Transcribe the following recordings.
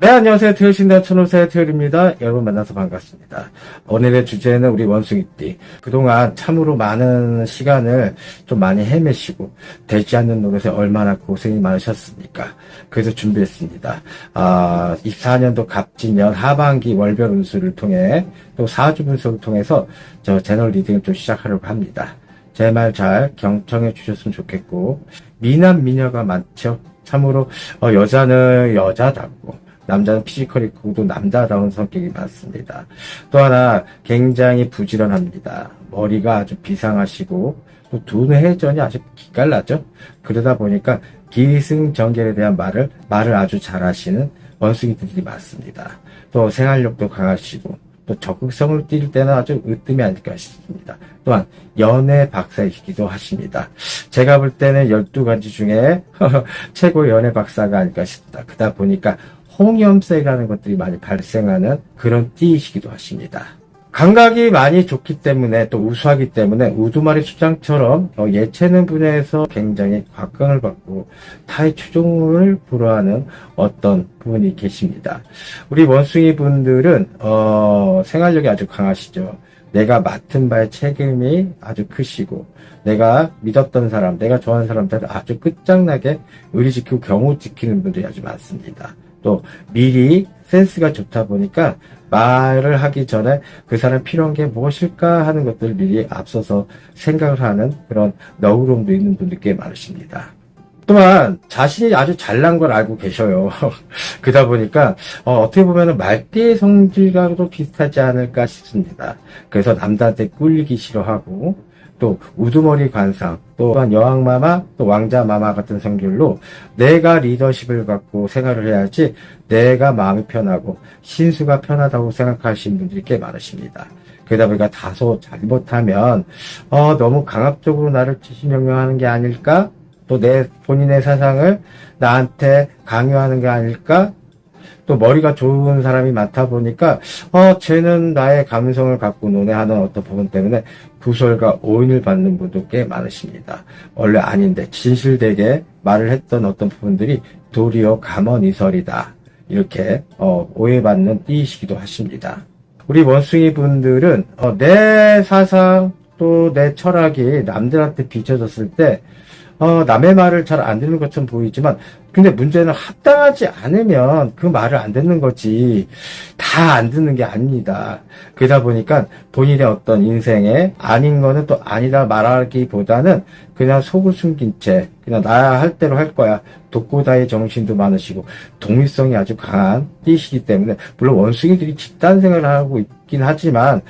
네, 안녕하세요. 태율신당 천호사의 태율입니다. 여러분 만나서 반갑습니다. 오늘의 주제는 우리 원숭이띠. 그동안 참으로 많은 시간을 좀 많이 헤매시고 되지 않는 노릇에 얼마나 고생이 많으셨습니까? 그래서 준비했습니다. 24년도 갑진년 하반기 월별 운수를 통해 또 사주 분석을 통해서 저 채널 리딩을 좀 시작하려고 합니다. 제 말 잘 경청해 주셨으면 좋겠고, 미남 미녀가 많죠. 참으로 여자는 여자답고 남자는 피지컬이 크고도 남자다운 성격이 많습니다. 또 하나 굉장히 부지런합니다. 머리가 아주 비상하시고 또 두뇌회전이 아주 기깔나죠. 그러다 보니까 기승전결에 대한 말을 아주 잘하시는 원숭이들이 많습니다. 또 생활력도 강하시고 또 적극성을 띌 때는 아주 으뜸이 아닐까 싶습니다. 또한 연애 박사이시기도 하십니다. 제가 볼 때는 12가지 중에 최고 연애 박사가 아닐까 싶다. 그러다 보니까 홍염색이라는 것들이 많이 발생하는 그런 띠이시기도 하십니다. 감각이 많이 좋기 때문에 또 우수하기 때문에 우두머리 수장처럼 예체능 분야에서 굉장히 곽광을 받고 타의 추종을 불허하는 어떤 분이 계십니다. 우리 원숭이 분들은 생활력이 아주 강하시죠. 내가 맡은 바의 책임이 아주 크시고 내가 믿었던 사람, 내가 좋아하는 사람들 아주 끝장나게 의리 지키고 경호 지키는 분들이 아주 많습니다. 또 미리 센스가 좋다 보니까 말을 하기 전에 그 사람 필요한 게 무엇일까 하는 것들을 미리 앞서서 생각을 하는 그런 너그러움도 있는 분들이 꽤 많으십니다. 또한 자신이 아주 잘난 걸 알고 계셔요. 그러다 보니까 어떻게 보면 말띠의 성질과도 비슷하지 않을까 싶습니다. 그래서 남자한테 꿀리기 싫어하고 또 우두머리 관상, 또한 여왕마마, 또 왕자마마 같은 성질로 내가 리더십을 갖고 생활을 해야지 내가 마음이 편하고 신수가 편하다고 생각하시는 분들이 꽤 많으십니다. 그러다 보니까 다소 잘못하면 너무 강압적으로 나를 지시명령하는 게 아닐까? 또 내 본인의 사상을 나한테 강요하는 게 아닐까? 또 머리가 좋은 사람이 많다 보니까 쟤는 나의 감성을 갖고 논해하는 어떤 부분 때문에 구설과 오인을 받는 분도 꽤 많으십니다. 원래 아닌데 진실되게 말을 했던 어떤 부분들이 도리어 감언이설이다. 이렇게 오해받는 띠이시기도 하십니다. 우리 원숭이 분들은 내 사상 또 내 철학이 남들한테 비춰졌을 때 남의 말을 잘 안 듣는 것처럼 보이지만 근데 문제는 합당하지 않으면 그 말을 안 듣는 거지 다 안 듣는 게 아닙니다. 그러다 보니까 본인의 어떤 인생에 아닌 거는 또 아니다 말하기보다는 그냥 속을 숨긴 채 그냥 나 할 대로 할 거야. 독고다의 정신도 많으시고 독립성이 아주 강한 띠시기 때문에 물론 원숭이들이 집단 생활을 하고 있긴 하지만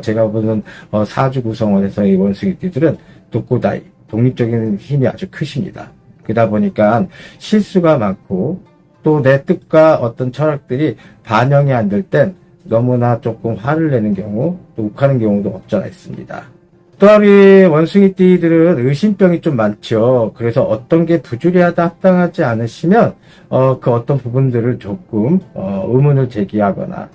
제가 보는 사주 구성원에서의 원숭이들은 독고다이 독립적인 힘이 아주 크십니다. 그러다 보니까 실수가 많고 또 내 뜻과 어떤 철학들이 반영이 안 될 땐 너무나 조금 화를 내는 경우 또 욱하는 경우도 없잖아 있습니다. 또한 우리 원숭이띠들은 의심병이 좀 많죠. 그래서 어떤 게 부주리하다 합당하지 않으시면 그 어떤 부분들을 조금 의문을 제기하거나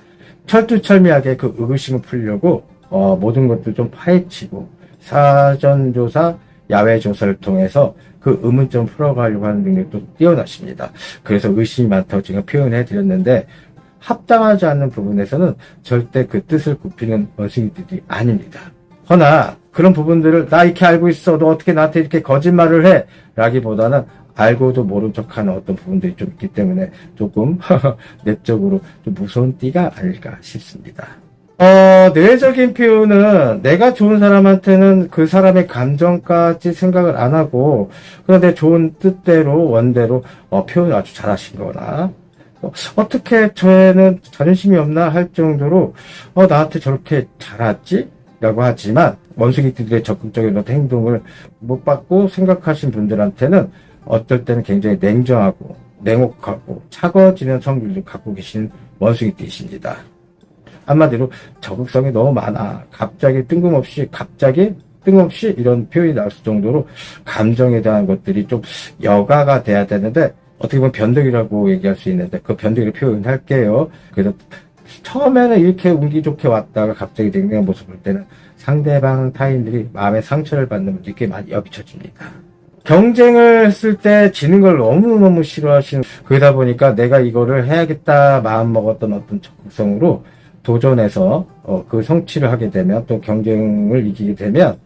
철두철미하게 그 의구심을 풀려고 모든 것들 좀 파헤치고 사전조사 야외 조사를 통해서 그 의문점 풀어가려고 하는 능력도 뛰어나십니다. 그래서 의심이 많다고 제가 표현해 드렸는데 합당하지 않는 부분에서는 절대 그 뜻을 굽히는 원숭이들이 아닙니다. 허나 그런 부분들을 나 이렇게 알고 있어 너 어떻게 나한테 이렇게 거짓말을 해 라기보다는 알고도 모른 척하는 어떤 부분들이 좀 있기 때문에 조금 내적으로 좀 무서운 띠가 아닐까 싶습니다. 뇌적인 표현은 내가 좋은 사람한테는 그 사람의 감정까지 생각을 안 하고 그냥 내 좋은 뜻대로 원대로 표현을 아주 잘하신 거나 어떻게 쟤는 자존심이 없나 할 정도로 나한테 저렇게 잘하지? 라고 하지만 원숭이들의 적극적인 어떤 행동을 못 받고 생각하신 분들한테는 어떨 때는 굉장히 냉정하고 냉혹하고 차가워지는 성질을 갖고 계신 원숭이들이십니다. 한마디로 적극성이 너무 많아. 갑자기 뜬금없이 이런 표현이 나올 정도로 감정에 대한 것들이 좀 여가가 돼야 되는데 어떻게 보면 변덕이라고 얘기할 수 있는데 그 변덕을 표현할게요. 그래서 처음에는 이렇게 운기 좋게 왔다가 갑자기 냉랭한 모습을 볼 때는 상대방 타인들이 마음의 상처를 받는 분들이 꽤 많이 여비쳐집니다. 경쟁을 했을 때 지는 걸 너무너무 싫어하시는, 그러다 보니까 내가 이거를 해야겠다 마음 먹었던 어떤 적극성으로 도전해서 그 성취를 하게 되면, 또 경쟁을 이기게 되면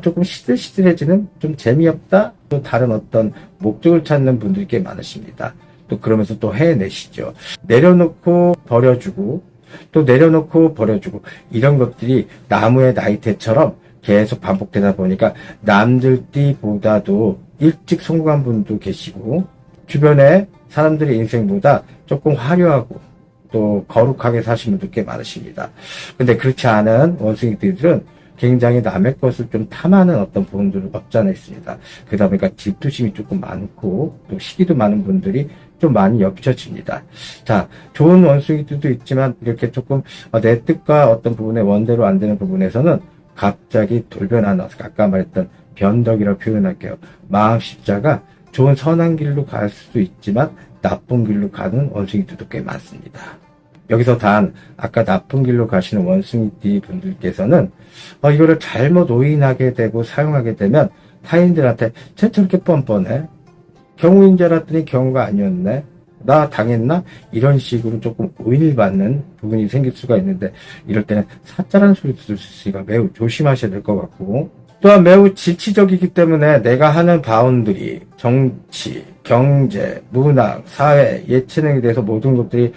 조금 시들시들해지는, 좀 재미없다, 또 다른 어떤 목적을 찾는 분들이 꽤 많으십니다. 또 그러면서 또 해내시죠. 내려놓고 버려주고, 또 내려놓고 버려주고, 이런 것들이 나무의 나이테처럼 계속 반복되다 보니까 남들 띠보다도 일찍 성공한 분도 계시고, 주변에 사람들의 인생보다 조금 화려하고 또 거룩하게 사신 분도 꽤 많으십니다. 근데 그렇지 않은 원숭이들은 굉장히 남의 것을 좀 탐하는 어떤 부분들이 없지 않아 있습니다. 그러다 보니까 질투심이 조금 많고 또 시기도 많은 분들이 좀 많이 겹쳐집니다. 자, 좋은 원숭이들도 있지만 이렇게 조금 내 뜻과 어떤 부분에 원대로 안 되는 부분에서는 갑자기 돌변하는, 아까 말했던 변덕이라고 표현할게요. 마음 십자가, 좋은 선한 길로 갈 수도 있지만 나쁜 길로 가는 원숭이들도 꽤 많습니다. 여기서 단 아까 나쁜 길로 가시는 원숭이띠 분들께서는 이거를 잘못 오인하게 되고 사용하게 되면 타인들한테 쟤 저렇게 뻔뻔해? 경우인 줄 알았더니 경우가 아니었네? 나 당했나? 이런 식으로 조금 오인을 받는 부분이 생길 수가 있는데, 이럴 때는 사짜라는 소리 들을 수 있으니까 매우 조심하셔야 될 것 같고, 또한 매우 지치적이기 때문에 내가 하는 바운드리, 정치, 경제, 문학, 사회, 예체능에 대해서 모든 것들이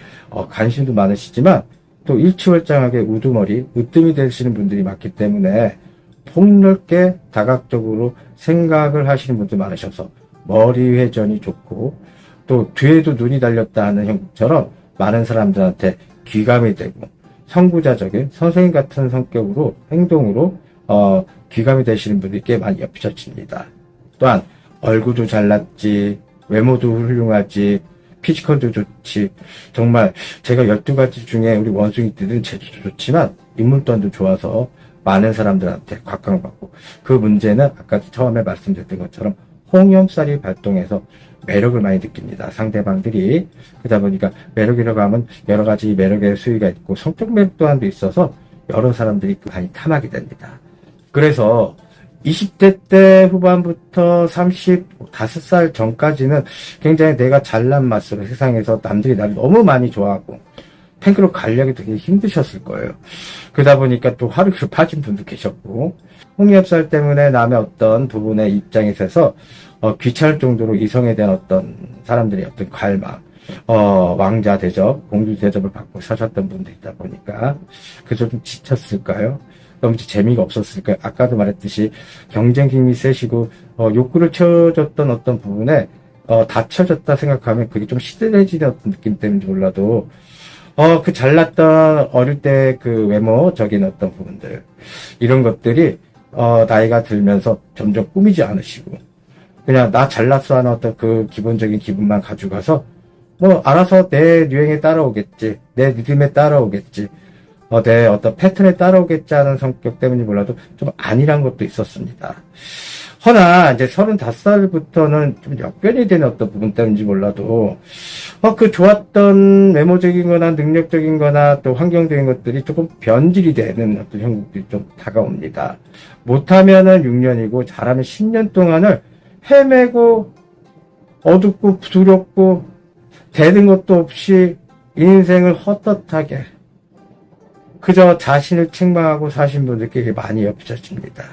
관심도 많으시지만 또 일취월장하게 우두머리, 으뜸이 되시는 분들이 많기 때문에 폭넓게 다각적으로 생각을 하시는 분들 많으셔서 머리 회전이 좋고, 또 뒤에도 눈이 달렸다 하는 형처럼 많은 사람들한테 귀감이 되고, 선구자적인 선생님 같은 성격으로, 행동으로 귀감이 되시는 분들이 꽤 많이 겹쳐집니다. 또한 얼굴도 잘났지, 외모도 훌륭하지, 피지컬도 좋지, 정말 제가 12가지 중에 우리 원숭이들은 재주도 좋지만 인물도도 좋아서 많은 사람들한테 각광받고, 그 문제는 아까 처음에 말씀드렸던 것처럼 홍염살이 발동해서 매력을 많이 느낍니다. 상대방들이. 그러다 보니까 매력이라고 하면 여러 가지 매력의 수위가 있고 성적 매력 또한도 있어서 여러 사람들이 많이 탐하게 됩니다. 그래서 20대 때 후반부터 35살 전까지는 굉장히 내가 잘난 맛으로 세상에서 남들이 나를 너무 많이 좋아하고 팬클럽 가려기 되게 힘드셨을 거예요. 그러다 보니까 또 화류를 빠진 분도 계셨고, 홍역살 때문에 남의 어떤 부분의 입장에 서서 귀찮을 정도로 이성에 대한 어떤 사람들의 어떤 갈망, 왕자 대접, 공주 대접을 받고 사셨던 분들이다 보니까 그래서 좀 지쳤을까요? 너무 재미가 없었을까요? 아까도 말했듯이 경쟁 힘이 세시고 욕구를 채워줬던 어떤 부분에 닫혀졌다 생각하면 그게 좀 시들해지는 어떤 느낌 때문인지 몰라도 그 잘났던 어릴 때 그 외모적인 어떤 부분들, 이런 것들이 나이가 들면서 점점 꾸미지 않으시고 그냥 나 잘났어 하는 어떤 그 기본적인 기분만 가져가서 뭐 알아서 내 유행에 따라오겠지, 내 리듬에 따라오겠지, 내 어떤 패턴에 따라오겠지 하는 성격 때문인지 몰라도 좀 아니란 것도 있었습니다. 허나 이제 35살부터는 좀 역변이 되는 어떤 부분 때문인지 몰라도 그 좋았던 외모적인 거나 능력적인 거나 또 환경적인 것들이 조금 변질이 되는 어떤 형국들이 좀 다가옵니다. 못하면은 6년이고 잘하면 10년 동안을 헤매고 어둡고 두렵고 되는 것도 없이 인생을 헛헛하게 그저 자신을 책망하고 사신 분들께 많이 겹쳐집니다.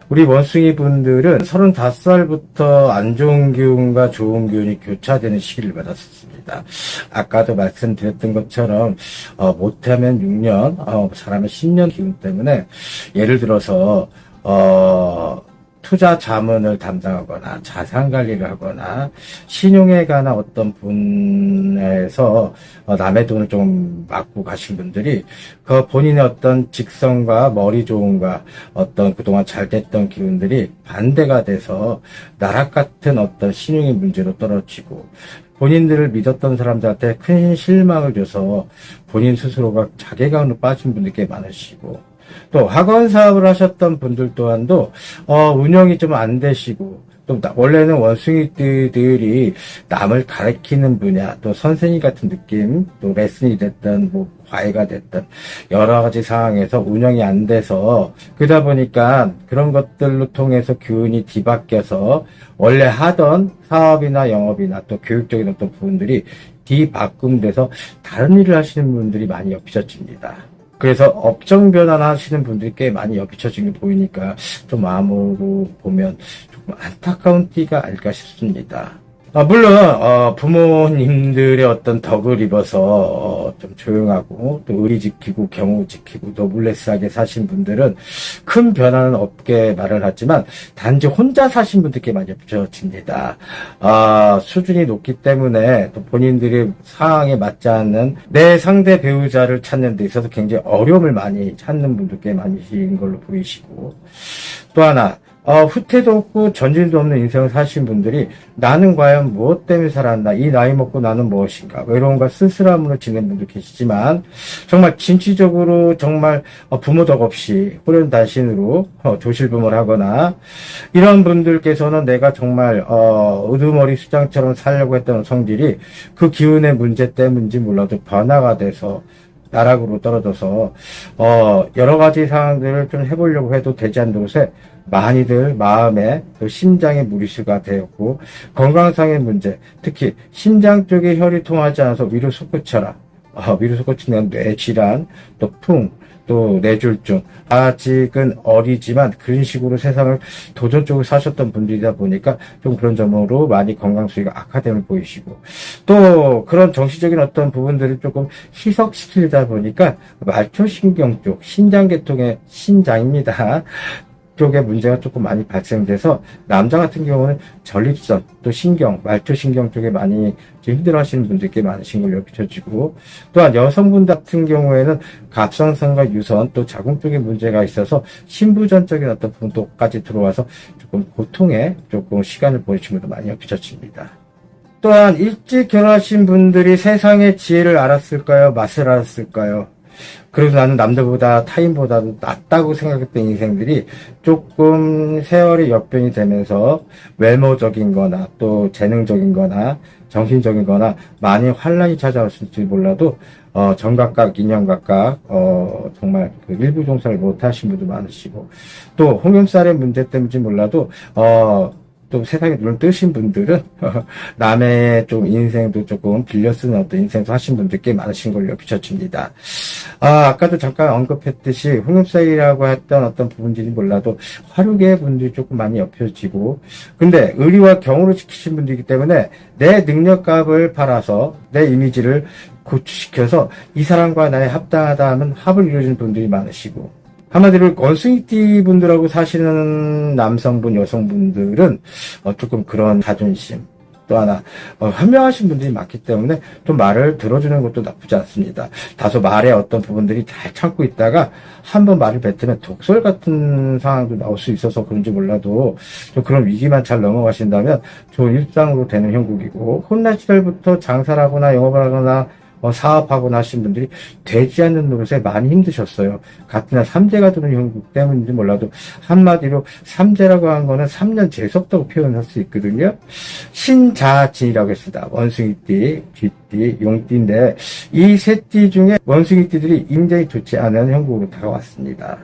우리 원숭이 분들은 35살부터 안 좋은 기운과 좋은 기운이 교차되는 시기를 받았습니다. 아까도 말씀드렸던 것처럼 못하면 6년, 잘하면 10년 기운 때문에, 예를 들어서 투자 자문을 담당하거나 자산 관리를 하거나 신용에 관한 어떤 분에서 남의 돈을 좀 맡고 가신 분들이 그 본인의 어떤 직성과 머리 좋음과 어떤 그동안 잘 됐던 기운들이 반대가 돼서 나락 같은 어떤 신용의 문제로 떨어지고, 본인들을 믿었던 사람들한테 큰 실망을 줘서 본인 스스로가 자괴감으로 빠진 분들이 꽤 많으시고, 또 학원 사업을 하셨던 분들 또한도 운영이 좀 안 되시고 또 원래는 원숭이들이 남을 가르치는 분야, 또 선생님 같은 느낌, 또 레슨이 됐든 뭐 과외가 됐든 여러 가지 상황에서 운영이 안 돼서 그러다 보니까 그런 것들로 통해서 교훈이 뒤바뀌어서 원래 하던 사업이나 영업이나 또 교육적인 어떤 부분들이 뒤바꿈돼서 다른 일을 하시는 분들이 많이 엮여집니다. 그래서 업종 변환하시는 분들이 꽤 많이 엮여지는 게 보이니까 좀 마음으로 보면 조금 안타까운 띠가 아닐까 싶습니다. 물론 부모님들의 어떤 덕을 입어서 좀 조용하고 또 의리 지키고 경우 지키고 노블레스하게 사신 분들은 큰 변화는 없게 말을 하지만 단지 혼자 사신 분들께 많이 겹쳐집니다. 수준이 높기 때문에 또 본인들의 상황에 맞지 않는 내 상대 배우자를 찾는 데 있어서 굉장히 어려움을 많이 찾는 분들께 많으신 걸로 보이시고, 또 하나 후퇴도 없고 전진도 없는 인생을 사신 분들이 나는 과연 무엇 때문에 살았나, 이 나이 먹고 나는 무엇인가, 외로움과 쓸쓸함으로 지내는 분도 계시지만 정말 진취적으로 정말 부모 덕 없이 호련단신으로 조실부모를 하거나 이런 분들께서는 내가 정말 우두머리 수장처럼 살려고 했던 성질이 그 기운의 문제 때문인지 몰라도 변화가 돼서 나락으로 떨어져서 여러 가지 상황들을 좀 해보려고 해도 되지 않는 곳에 많이들 마음에 또 심장에 무리수가 되었고, 건강상의 문제, 특히 심장 쪽에 혈이 통하지 않아서 위로 솟구쳐라, 위로 솟구치는 뇌질환, 또 풍, 또 뇌졸중, 아직은 어리지만 그런 식으로 세상을 도전적으로 사셨던 분들이다 보니까 좀 그런 점으로 많이 건강 수위가 악화됨을 보이시고, 또 그런 정신적인 어떤 부분들을 조금 희석시키다 보니까 말초신경 쪽, 신장계통의 신장입니다. 쪽에 문제가 조금 많이 발생돼서 남자 같은 경우는 전립선, 또 신경, 말초신경 쪽에 많이 힘들어 하시는 분들께 많으신 걸로 비춰지고, 또한 여성분 같은 경우에는 갑상선과 유선, 또 자궁 쪽에 문제가 있어서 신부전적인 어떤 부분도까지 들어와서 조금 고통에 조금 시간을 보내신 분도 많이 비춰집니다. 또한 일찍 결혼하신 분들이 세상의 지혜를 알았을까요? 맛을 알았을까요? 그래서 나는 남들보다 타인보다도 낫다고 생각했던 인생들이 조금 세월의 역변이 되면서 외모적인 거나 또 재능적인 거나 정신적인 거나 많이 환란이 찾아왔을지 몰라도 정각각, 인연각각 정말 그 일부 종사를 못 하신 분도 많으시고, 또 홍염살의 문제 때문인지 몰라도 또 세상에 눈을 뜨신 분들은 남의 좀 인생도 조금 빌려 쓰는 어떤 인생도 하신 분들 꽤 많으신 걸로 비춰집니다. 아까도 잠깐 언급했듯이 홍염살이라고 했던 어떤 부분들이 몰라도 화류계의 분들이 조금 많이 엮여지고, 근데 의리와 경우를 지키신 분들이기 때문에 내 능력값을 팔아서 내 이미지를 고취시켜서 이 사람과 나의 합당하다 하면 합을 이루어주는 분들이 많으시고, 한마디로 원숭이띠 분들하고 사시는 남성분, 여성분들은 조금 그런 자존심, 또 하나 현명하신 분들이 많기 때문에 좀 말을 들어주는 것도 나쁘지 않습니다. 다소 말의 어떤 부분들이 잘 참고 있다가 한번 말을 뱉으면 독설 같은 상황도 나올 수 있어서 그런지 몰라도 좀 그런 위기만 잘 넘어가신다면 좋은 일상으로 되는 형국이고, 혼란 시절부터 장사를 하거나 영업을 하거나 사업하고 나신 분들이 되지 않는 노릇에 많이 힘드셨어요. 같은 삼재가 드는 형국 때문인지 몰라도 한마디로 삼재라고 하는 거는 3년 재수없다고 표현할 수 있거든요. 신자진이라고 했습니다. 원숭이띠, 쥐띠, 용띠인데 이 세 띠 중에 원숭이띠들이 굉장히 좋지 않은 형국으로 다가왔습니다.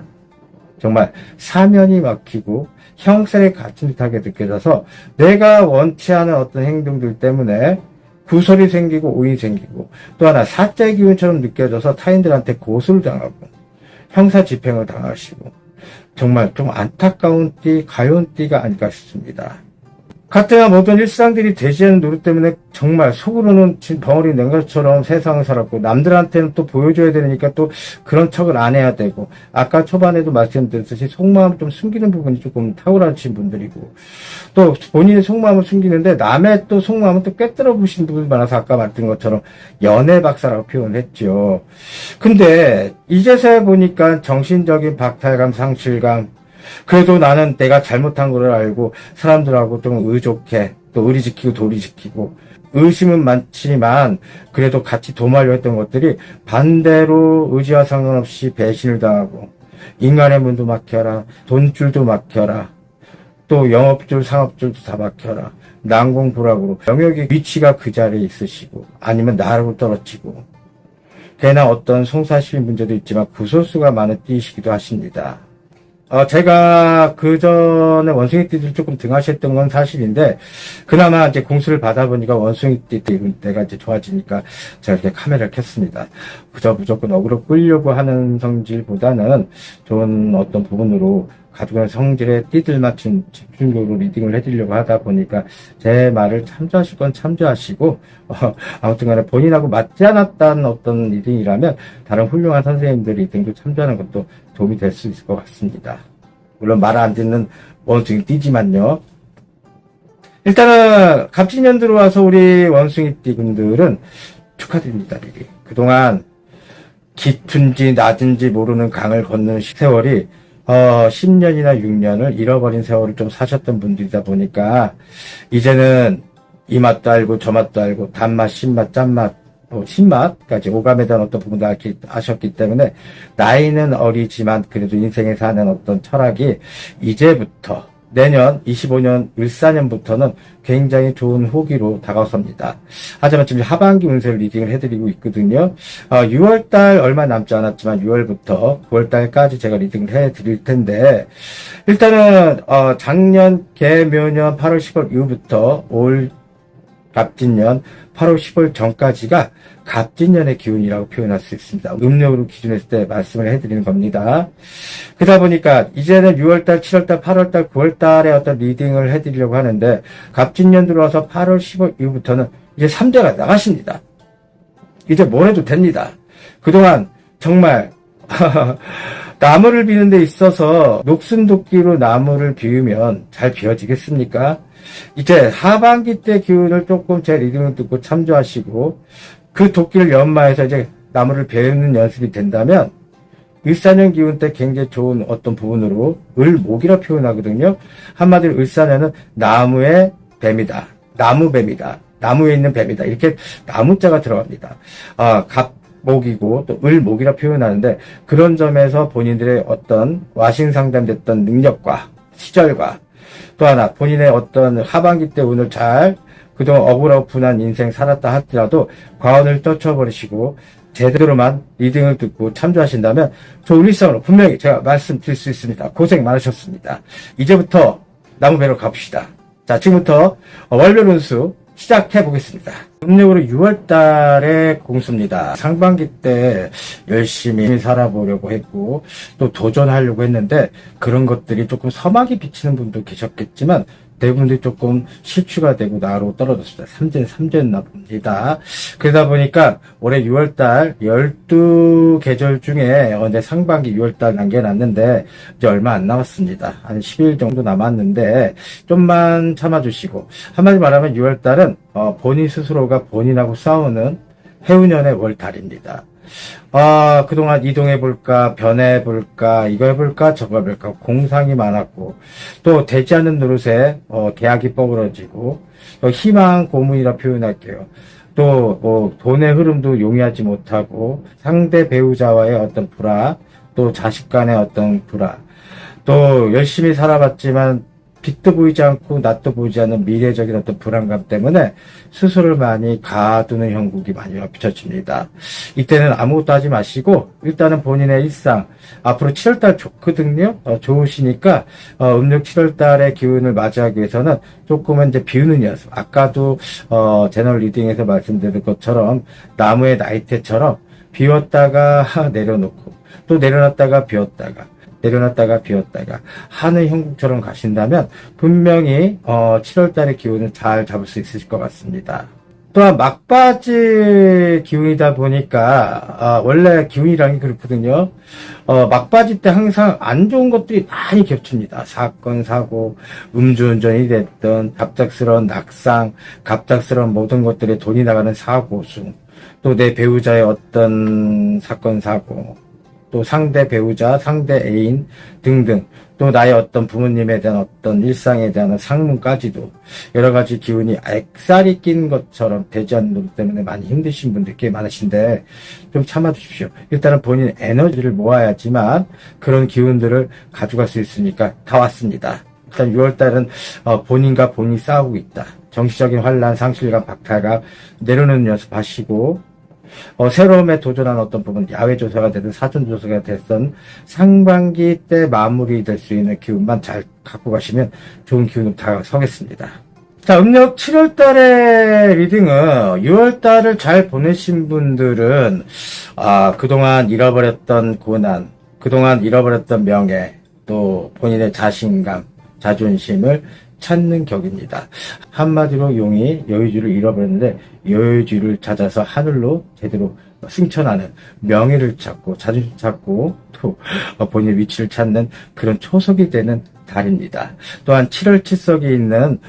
정말 사면이 막히고 형살에 갇힌 듯하게 느껴져서 내가 원치 않은 어떤 행동들 때문에 구설이 생기고 오인이 생기고, 또 하나 사자의 기운처럼 느껴져서 타인들한테 고소를 당하고 형사 집행을 당하시고, 정말 좀 안타까운 띠, 가여운 띠가 아닐까 싶습니다. 같은 모든 일상들이 되지 않는 노릇 때문에 정말 속으로는 덩어리 낸 것처럼 세상을 살았고, 남들한테는 또 보여줘야 되니까 또 그런 척을 안 해야 되고, 아까 초반에도 말씀드렸듯이 속마음을 좀 숨기는 부분이 조금 탁월하신 분들이고, 또 본인의 속마음을 숨기는데 남의 또 속마음을 또 꿰뚫어 보시는 분들이 많아서 아까 말했던 것처럼 연애 박사라고 표현했죠. 근데 이제서야 보니까 정신적인 박탈감, 상실감, 그래도 나는 내가 잘못한 걸 알고 사람들하고 좀 의족해, 또 의리 지키고 도리 지키고, 의심은 많지만 그래도 같이 도마려 했던 것들이 반대로 의지와 상관없이 배신을 당하고, 인간의 문도 막혀라, 돈줄도 막혀라, 또 영업줄, 상업줄도 다 막혀라. 난공불락으로 영역의 위치가 그 자리에 있으시고 아니면 나락으로 떨어지고 괜한 어떤 송사실 문제도 있지만 구설수가 많은 띠이시기도 하십니다. 제가 그 전에 원숭이띠들 조금 등하셨던 건 사실인데, 그나마 이제 공수를 받아보니까 원숭이띠 때가 이제 좋아지니까 제가 이렇게 카메라를 켰습니다. 그저 무조건 어그로 끌려고 하는 성질보다는 좋은 어떤 부분으로 가지고 있는 성질의 띠들 맞춘 집중적으로 리딩을 해드리려고 하다 보니까 제 말을 참조하실 건 참조하시고, 아무튼 간에 본인하고 맞지 않았다는 어떤 리딩이라면 다른 훌륭한 선생님들 리딩도 참조하는 것도 도움이 될 수 있을 것 같습니다. 물론 말 안 듣는 원숭이 띠지만요. 일단은 갑진년 들어와서 우리 원숭이 띠분들은 축하드립니다. 미리. 그동안 깊은지 낮은지 모르는 강을 걷는 세월이 10년이나 6년을 잃어버린 세월을 좀 사셨던 분들이다 보니까 이제는 이 맛도 알고 저 맛도 알고 단맛, 신맛, 짠맛, 신맛까지 오감에 대한 어떤 부분도 아셨기 때문에 나이는 어리지만 그래도 인생에 사는 어떤 철학이 이제부터 내년 25년 을사년부터는 굉장히 좋은 호기로 다가섭니다. 하지만 지금 하반기 운세를 리딩을 해드리고 있거든요. 6월달 얼마 남지 않았지만 6월부터 9월달까지 제가 리딩을 해드릴 텐데 일단은 작년 개묘년 8월 10월 이후부터 올 갑진년 8월 10월 전까지가 갑진년의 기운이라고 표현할 수 있습니다. 음력으로 기준했을 때 말씀을 해드리는 겁니다. 그러다 보니까 이제는 6월달, 7월달, 8월달, 9월달에 어떤 리딩을 해드리려고 하는데 갑진년 들어와서 8월 10월 이후부터는 이제 3대가 나가십니다. 이제 뭘 해도 됩니다. 그동안 정말 나무를 비는 데 있어서 녹슨도끼로 나무를 비우면 잘 비워지겠습니까? 이제 하반기 때 기운을 조금 제 리듬을 듣고 참조하시고 그 도끼를 연마해서 이제 나무를 베는 연습이 된다면 을사년 기운 때 굉장히 좋은 어떤 부분으로 을목이라 표현하거든요. 한마디로 을사년은 나무의 뱀이다. 나무뱀이다. 나무에 있는 뱀이다. 이렇게 나무자가 들어갑니다. 갑목이고 또 을목이라 표현하는데 그런 점에서 본인들의 어떤 와신상담됐던 능력과 시절과 또 하나 본인의 어떤 하반기 때 운을 잘 그동안 억울하고 분한 인생 살았다 하더라도 과언을 떨쳐버리시고 제대로만 리딩을 듣고 참조하신다면 좋은 일상으로 분명히 제가 말씀드릴 수 있습니다. 고생 많으셨습니다. 이제부터 나무배로 가봅시다. 자, 지금부터 월별 운수 시작해 보겠습니다. 음력으로 6월 달에 공수입니다. 상반기 때 열심히 살아보려고 했고 또 도전하려고 했는데 그런 것들이 조금 서막이 비치는 분도 계셨겠지만 대부분들이 조금 실추가 되고 나로 떨어졌습니다. 3전 납니다. 그러다 보니까 올해 6월달 12계절 중에 내 상반기 6월달 남겨놨는데 이제 얼마 안 남았습니다. 한 10일 정도 남았는데 좀만 참아주시고 한마디 말하면 6월달은 본인 스스로가 본인하고 싸우는 해운년의 월달입니다. 그동안 이동해볼까, 변해볼까, 이거 해볼까, 저거 해볼까, 공상이 많았고, 또 되지 않는 노릇에, 계약이 뻐그러지고, 또 희망 고문이라 표현할게요. 또, 돈의 흐름도 용이하지 못하고, 상대 배우자와의 어떤 불화, 또 자식 간의 어떤 불화, 또 열심히 살아봤지만, 빛도 보이지 않고 낯도 보이지 않는 미래적인 어떤 불안감 때문에 스스로를 많이 가두는 형국이 많이 비춰집니다. 이때는 아무것도 하지 마시고 일단은 본인의 일상 앞으로 7월달 좋거든요. 좋으시니까 음력 7월달의 기운을 맞이하기 위해서는 조금은 이제 비우는 연습. 아까도 제너럴 리딩에서 말씀드린 것처럼 나무의 나이테처럼 비웠다가 내려놓고 또 내려놨다가 비웠다가 내려놨다가 비웠다가 하는 형국처럼 가신다면 분명히 7월달의 기운을 잘 잡을 수 있으실 것 같습니다. 또한 막바지 기운이다 보니까 원래 기운이라는 게 그렇거든요. 막바지 때 항상 안 좋은 것들이 많이 겹칩니다. 사건, 사고, 음주운전이 됐던 갑작스러운 낙상, 갑작스러운 모든 것들에 돈이 나가는 사고수, 또 내 배우자의 어떤 사건, 사고, 또 상대 배우자, 상대 애인 등등 또 나의 어떤 부모님에 대한 어떤 일상에 대한 상문까지도 여러 가지 기운이 액살이 낀 것처럼 되지 않는 것 때문에 많이 힘드신 분들 꽤 많으신데 좀 참아주십시오. 일단은 본인 에너지를 모아야지만 그런 기운들을 가져갈 수 있으니까 다 왔습니다. 일단 6월달은 본인과 본인이 싸우고 있다. 정치적인 환란, 상실감, 박탈감 내려놓는 연습하시고 새로움에 도전한 어떤 부분, 야외 조사가 되든 사전 조사가 됐든 상반기 때 마무리될 수 있는 기운만 잘 갖고 가시면 좋은 기운으로 다가서겠습니다. 자, 음력 7월달의 리딩은 6월달을 잘 보내신 분들은 그동안 잃어버렸던 고난, 그동안 잃어버렸던 명예, 또 본인의 자신감, 자존심을 찾는 격입니다. 한마디로 용이 여유주를 잃어버렸는데 여유주를 찾아서 하늘로 제대로 승천하는, 명예를 찾고 자존심 찾고 또 본인의 위치를 찾는 그런 초석이 되는 달입니다. 또한 7월 칠석이 있는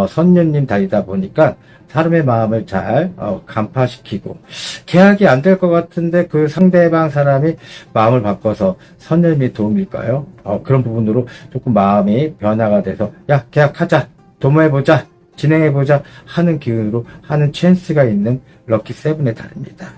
선녀님 달이다 보니까 사람의 마음을 잘 간파시키고, 계약이 안 될 것 같은데 그 상대방 사람이 마음을 바꿔서 선녀님이 도움일까요? 그런 부분으로 조금 마음이 변화가 돼서 야, 계약하자, 도모해보자, 진행해보자 하는 기운으로 하는 찬스가 있는 럭키 세븐의 달입니다.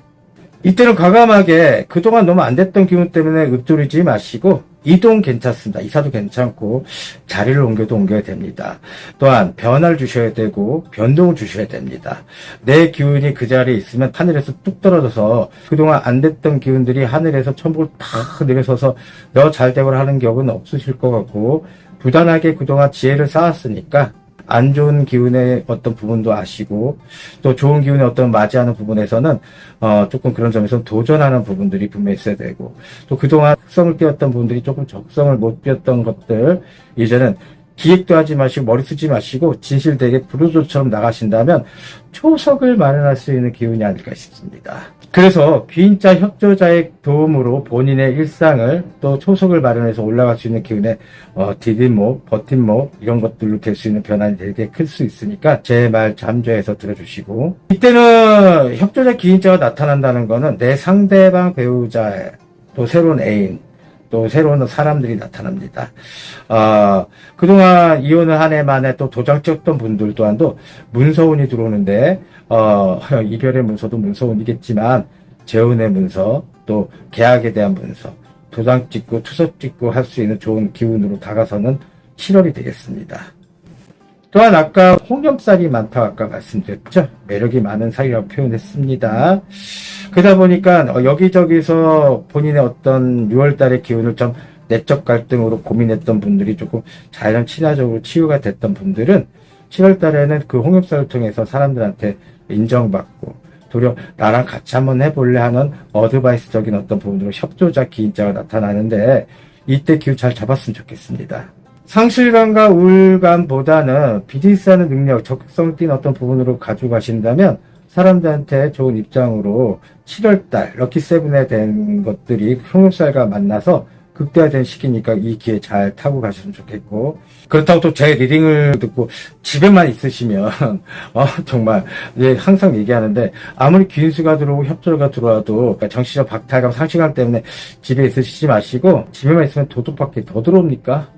이때는 과감하게 그동안 너무 안 됐던 기운 때문에 읊조리지 마시고 이동 괜찮습니다. 이사도 괜찮고 자리를 옮겨도 옮겨야 됩니다. 또한 변화를 주셔야 되고 변동을 주셔야 됩니다. 내 기운이 그 자리에 있으면 하늘에서 뚝 떨어져서 그동안 안 됐던 기운들이 하늘에서 천국을 탁 내려서서 너 잘되거라 하는 격은 없으실 것 같고, 부단하게 그동안 지혜를 쌓았으니까 안 좋은 기운의 어떤 부분도 아시고 또 좋은 기운의 어떤 맞이하는 부분에서는 조금 그런 점에서 도전하는 부분들이 분명히 있어야 되고, 또 그동안 흑성을 띄웠던 부분들이 조금 적성을 못 띄웠던 것들 이제는 기획도 하지 마시고 머리 쓰지 마시고 진실되게 부르조처럼 나가신다면 초석을 마련할 수 있는 기운이 아닐까 싶습니다. 그래서 귀인자 협조자의 도움으로 본인의 일상을 또 초석을 마련해서 올라갈 수 있는 기운에 디딤목, 버팀목 이런 것들로 될 수 있는 변화는 되게 클 수 있으니까 제 말 잠재해서 들어주시고, 이때는 협조자 귀인자가 나타난다는 거는 내 상대방 배우자의 또 새로운 애인, 또 새로운 사람들이 나타납니다. 그동안 이혼을 한 해 만에 또 도장 찍었던 분들 또한도 문서운이 들어오는데, 이별의 문서도 문서운이겠지만, 재혼의 문서, 또 계약에 대한 문서, 도장 찍고 투서 찍고 할 수 있는 좋은 기운으로 다가서는 7월이 되겠습니다. 또한 아까 홍염살이 많다고 아까 말씀드렸죠. 매력이 많은 살이라고 표현했습니다. 그러다 보니까 여기저기서 본인의 어떤 6월달의 기운을 좀 내적 갈등으로 고민했던 분들이 조금 자연 친화적으로 치유가 됐던 분들은 7월달에는 그 홍염살을 통해서 사람들한테 인정받고 도리어 나랑 같이 한번 해볼래 하는 어드바이스적인 어떤 부분으로 협조자 기인자가 나타나는데, 이때 기운 잘 잡았으면 좋겠습니다. 상실감과 우울감보다는 비즈니스하는 능력, 적극성을 띈 어떤 부분으로 가져가신다면 사람들한테 좋은 입장으로 7월달 럭키세븐에 된 것들이 홍염살과 만나서 극대화된 시기니까 이 기회 잘 타고 가셨으면 좋겠고, 그렇다고 또 제 리딩을 듣고 집에만 있으시면 정말 항상 얘기하는데, 아무리 귀인수가 들어오고 협조가 들어와도 정치적 박탈감, 상실감 때문에 집에 있으시지 마시고, 집에만 있으면 도둑밖에 더 들어옵니까?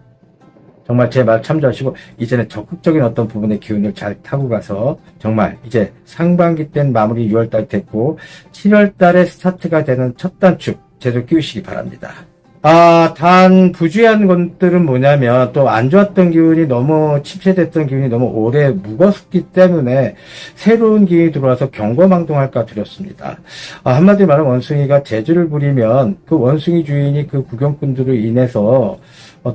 정말 제 말 참조하시고 이제는 적극적인 어떤 부분의 기운을 잘 타고 가서 정말 이제 상반기 땐 마무리 6월달 됐고 7월달에 스타트가 되는 첫 단축 제대로 끼우시기 바랍니다. 단 부주의한 것들은 뭐냐면, 또 안 좋았던 기운이 너무 침체됐던 기운이 너무 오래 묵었기 때문에 새로운 기운이 들어와서 경거망동할까 두렵습니다. 한마디로 말하면 원숭이가 재주를 부리면 그 원숭이 주인이 그 구경꾼들로 인해서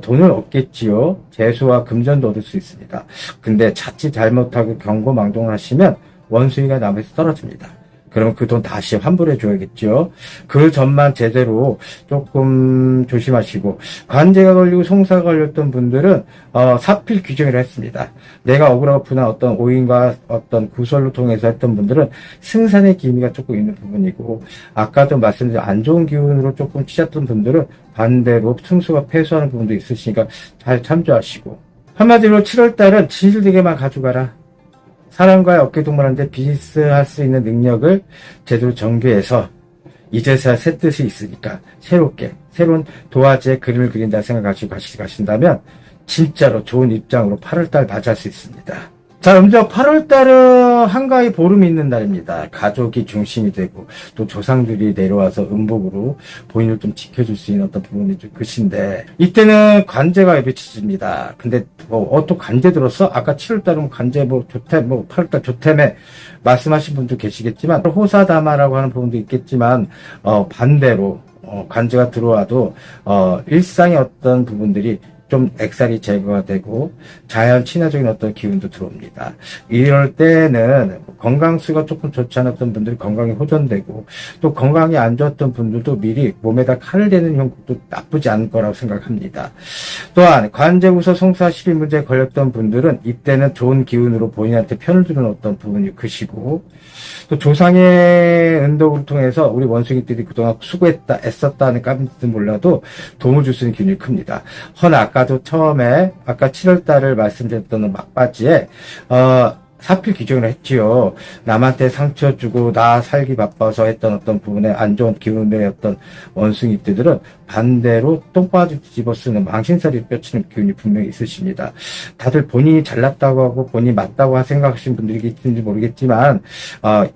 돈을 얻겠지요. 재수와 금전도 얻을 수 있습니다. 근데 자칫 잘못하고 경거망동을 하시면 원숭이가 나무에서 떨어집니다. 그러면 그 돈 다시 환불해 줘야겠죠. 그 전만 제대로 조금 조심하시고, 관제가 걸리고 송사가 걸렸던 분들은 사필 규정을 했습니다. 내가 억울하고 분한 어떤 오인과 어떤 구설로 통해서 했던 분들은 승산의 기미가 조금 있는 부분이고, 아까도 말씀드린 안 좋은 기운으로 조금 치셨던 분들은 반대로 승수가 패소하는 부분도 있으시니까 잘 참조하시고, 한마디로 7월달은 진실되게만 가져가라. 사람과의 어깨동무하는데 비즈니스 할 수 있는 능력을 제대로 정비해서 이제서야 새 뜻이 있으니까 새롭게 새로운 도화지의 그림을 그린다 생각하시고 가신다면 진짜로 좋은 입장으로 8월달 맞이할 수 있습니다. 자, 음력 8월 달은 한가위 보름이 있는 날입니다. 가족이 중심이 되고 또 조상들이 내려와서 음복으로 본인을 좀 지켜줄 수 있는 어떤 부분이 좀 끝인데, 이때는 관제가 예비치집니다. 근데 또 관제 들었어? 아까 7월 달은 관제 좋대 8월 달 좋대매 말씀하신 분도 계시겠지만, 호사다마라고 하는 부분도 있겠지만 반대로 관제가 들어와도 일상의 어떤 부분들이 좀 액살이 제거가 되고 자연 친화적인 어떤 기운도 들어옵니다. 이럴 때는 건강수가 조금 좋지 않았던 분들이 건강이 호전되고, 또 건강이 안 좋았던 분들도 미리 몸에다 칼을 대는 형국도 나쁘지 않을 거라고 생각합니다. 또한 관제구서 송사 12문제에 걸렸던 분들은 이때는 좋은 기운으로 본인한테 편을 두는 어떤 부분이 크시고, 또 조상의 은덕을 통해서 우리 원숭이들이 그동안 수고했다 애썼다 하는 깜지도 몰라도 도움을 줄 수 있는 기운이 큽니다. 허나 아까도 처음에 아까 7월 달을 말씀드렸던 막바지에 사필 기정을 했지요. 남한테 상처 주고 나 살기 바빠서 했던 어떤 부분에 안 좋은 기운의 어떤 원숭이들은 반대로 똥바지 뒤집어 쓰는 망신살이 뼈치는 기운이 분명히 있으십니다. 다들 본인이 잘났다고 하고 본인이 맞다고 생각하시는 분들이 계신지 모르겠지만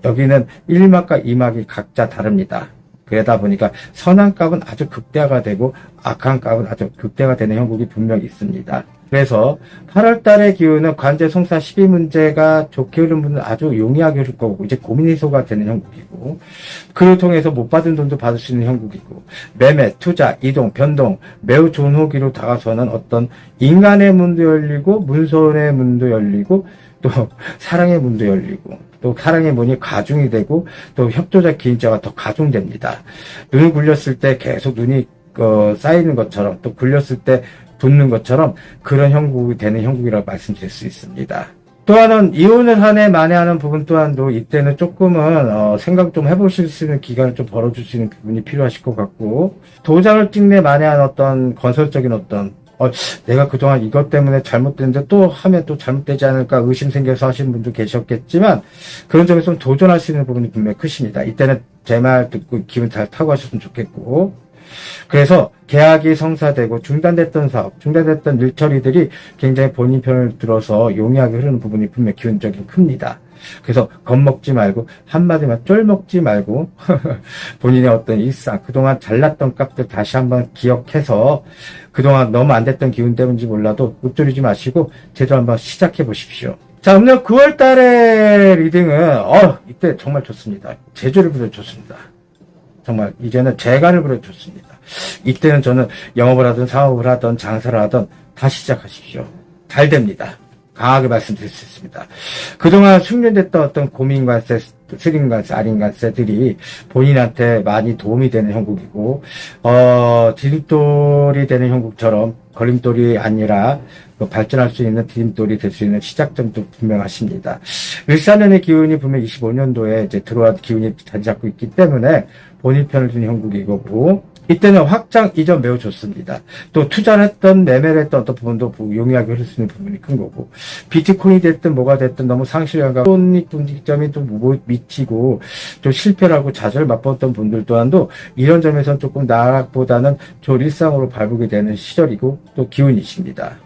여기는 1막과 2막이 각자 다릅니다. 그러다 보니까 선한 값은 아주 극대화가 되고 악한 값은 아주 극대화가 되는 형국이 분명히 있습니다. 그래서 8월 달의 기운은 관제 송사 12문제가 좋게 흐른 분은 아주 용이하게 흐를 거고, 이제 고민 해소가 되는 형국이고, 그를 통해서 못 받은 돈도 받을 수 있는 형국이고, 매매, 투자, 이동, 변동 매우 좋은 호기로 다가서는 어떤 인간의 문도 열리고 문서의 문도 열리고 또 사랑의 문도 열리고, 또 사랑의 문이 가중이 되고 또 협조자 기인자가 더 가중됩니다. 눈을 굴렸을 때 계속 눈이 쌓이는 것처럼, 또 굴렸을 때 붙는 것처럼 그런 형국이 되는 형국이라고 말씀드릴 수 있습니다. 또 하나는 이혼을 한 해 만회하는 부분 또한도 이때는 조금은 생각 좀 해보실 수 있는 기간을 좀 벌어줄 수 있는 부분이 필요하실 것 같고, 도장을 찍내 만회한 어떤 건설적인 어떤 내가 그동안 이것 때문에 잘못됐는데 또 하면 또 잘못되지 않을까 의심 생겨서 하시는 분도 계셨겠지만, 그런 점에서 좀 도전할 수 있는 부분이 분명히 크십니다. 이때는 제 말 듣고 기분 잘 타고 하셨으면 좋겠고, 그래서 계약이 성사되고 중단됐던 사업, 중단됐던 일 처리들이 굉장히 본인 편을 들어서 용이하게 흐르는 부분이 분명히 기운적인 큽니다. 그래서 겁먹지 말고, 한마디만 쫄먹지 말고 본인의 어떤 일상, 그동안 잘났던 값들 다시 한번 기억해서, 그동안 너무 안 됐던 기운 때문인지 몰라도 읊조리지 마시고 제대로 한번 시작해 보십시오. 자, 음력 9월 달의 리딩은 이때 정말 좋습니다. 제주를 부려 좋습니다. 정말 이제는 재간을 부려 좋습니다. 이때는 저는 영업을 하든 사업을 하든 장사를 하든 다 시작하십시오. 잘 됩니다. 강하게 말씀드릴 수 있습니다. 그동안 숙련됐던 어떤 고민관세, 스림관세, 아린관세들이 본인한테 많이 도움이 되는 형국이고, 디딤돌이 되는 형국처럼 걸림돌이 아니라 발전할 수 있는 디딤돌이 될 수 있는 시작점도 분명하십니다. 을사년의 기운이 분명 25년도에 이제 들어와 기운이 자리 잡고 있기 때문에 본인 편을 든 형국이고, 이때는 확장 이전 매우 좋습니다. 또 투자를 했던, 매매를 했던 어떤 부분도 용이하게 흐를 수 있는 부분이 큰 거고, 비트코인이 됐든 뭐가 됐든 너무 상실감과 손익분기점이 또 미치고 좀 실패를 하고 좌절을 맛봤던 분들 또한도 이런 점에서는 조금 나락보다는 좋은 일상으로 밟게 되는 시절이고 또 기운이십니다.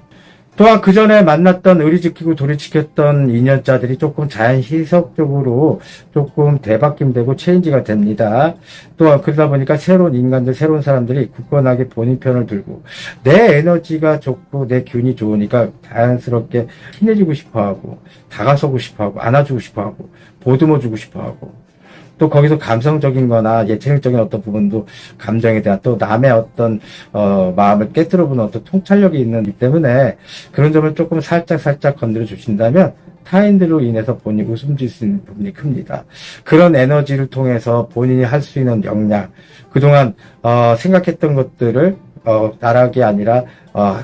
또한 그 전에 만났던 의리 지키고 도리 지켰던 인연자들이 조금 자연 희석적으로 조금 대바뀜되고 체인지가 됩니다. 또한 그러다 보니까 새로운 인간들, 새로운 사람들이 굳건하게 본인 편을 들고, 내 에너지가 좋고 내 기운이 좋으니까 자연스럽게 친해지고 싶어하고, 다가서고 싶어하고, 안아주고 싶어하고, 보듬어주고 싶어하고, 또 거기서 감성적인 거나 예체능적인 어떤 부분도 감정에 대한 또 남의 어떤 마음을 깨뜨려보는 어떤 통찰력이 있는기 때문에 그런 점을 조금 살짝 건드려 주신다면 타인들로 인해서 본인이 웃음 질 수 있는 부분이 큽니다. 그런 에너지를 통해서 본인이 할 수 있는 역량, 그동안 생각했던 것들을 나락이 아니라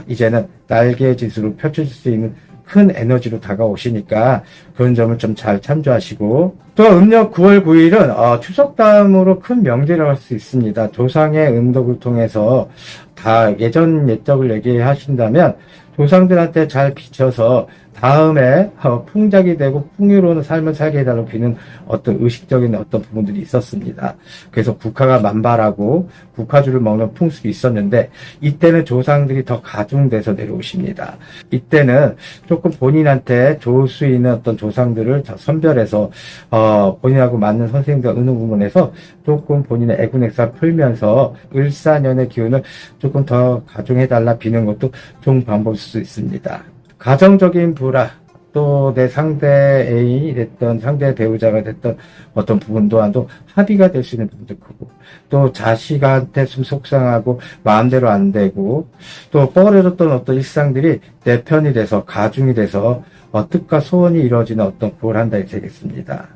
이제는 날개짓으로 펼쳐질 수 있는 큰 에너지로 다가오시니까 그런 점을 좀 잘 참조하시고, 또 음력 9월 9일은 추석 다음으로 큰 명제라고 할 수 있습니다. 조상의 음덕을 통해서 다 예전 옛적을 얘기하신다면 조상들한테 잘 비춰서 다음에 풍작이 되고 풍요로운 삶을 살게 해달라고 비는 어떤 의식적인 어떤 부분들이 있었습니다. 그래서 국화가 만발하고 국화주를 먹는 풍습이 있었는데 이때는 조상들이 더 가중돼서 내려오십니다. 이때는 조금 본인한테 좋을 수 있는 어떤 조상들을 더 선별해서 본인하고 맞는 선생님과 어느 부분에서 조금 본인의 애군액사 풀면서 을사년의 기운을 조금 더 가중해달라 비는 것도 좋은 방법일 수 있습니다. 가정적인 불화, 또 내 상대 애인이 됐던 상대 배우자가 됐던 어떤 부분 또한도 합의가 될 수 있는 부분도 크고, 또 자식한테 좀 속상하고 마음대로 안 되고, 또 뻐려졌던 어떤 일상들이 내 편이 돼서 가중이 돼서 뜻과 소원이 이루어지는 어떤 구월 한 달이 되겠습니다.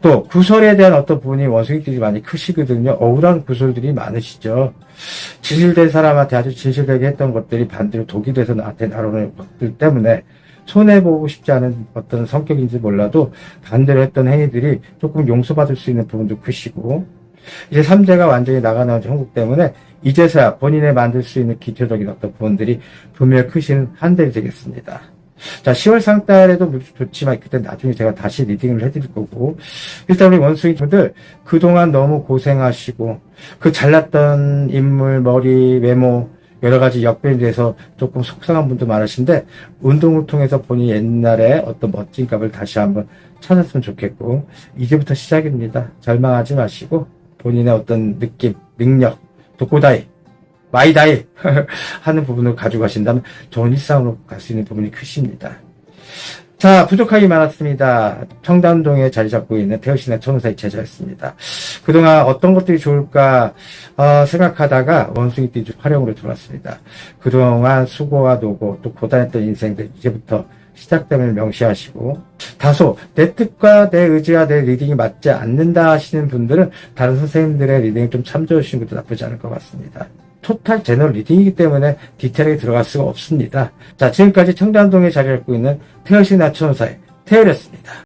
또 구설에 대한 어떤 부분이 원숭이들이 많이 크시거든요. 억울한 구설들이 많으시죠. 진실된 사람한테 아주 진실되게 했던 것들이 반대로 독이 돼서 나한테 날아오는 것들 때문에 손해보고 싶지 않은 어떤 성격인지 몰라도 반대로 했던 행위들이 조금 용서받을 수 있는 부분도 크시고, 이제 삼재가 완전히 나가나온 형국 때문에 이제서야 본인의 만들 수 있는 기초적인 어떤 부분들이 분명히 크신 한 달이 되겠습니다. 자, 10월 상달에도 좋지만 그때 나중에 제가 다시 리딩을 해드릴 거고, 일단 우리 원숭이 분들 그동안 너무 고생하시고 그 잘났던 인물, 머리, 외모 여러 가지 역변이 돼서 조금 속상한 분도 많으신데, 운동을 통해서 본인이 옛날에 어떤 멋진 값을 다시 한번 찾았으면 좋겠고, 이제부터 시작입니다. 절망하지 마시고 본인의 어떤 느낌, 능력, 독고다이, 마이다이 하는 부분을 가지고 가신다면 좋은 일상으로 갈 수 있는 부분이 크십니다. 자, 부족함이 많았습니다. 청담동에 자리 잡고 있는 태어신의 천호사의 제자였습니다. 그동안 어떤 것들이 좋을까 생각하다가 원숭이띠 활용으로 들어왔습니다. 그동안 수고와 노고 또 고단했던 인생들 이제부터 시작됨을 명시하시고, 다소 내 뜻과 내 의지와 내 리딩이 맞지 않는다 하시는 분들은 다른 선생님들의 리딩을 좀 참조해 주시는 것도 나쁘지 않을 것 같습니다. 토탈 제너럴 리딩이기 때문에 디테일하게 들어갈 수가 없습니다. 자, 지금까지 청담동에 자리 잡고 있는 태어신 나천호사의 태열이었습니다.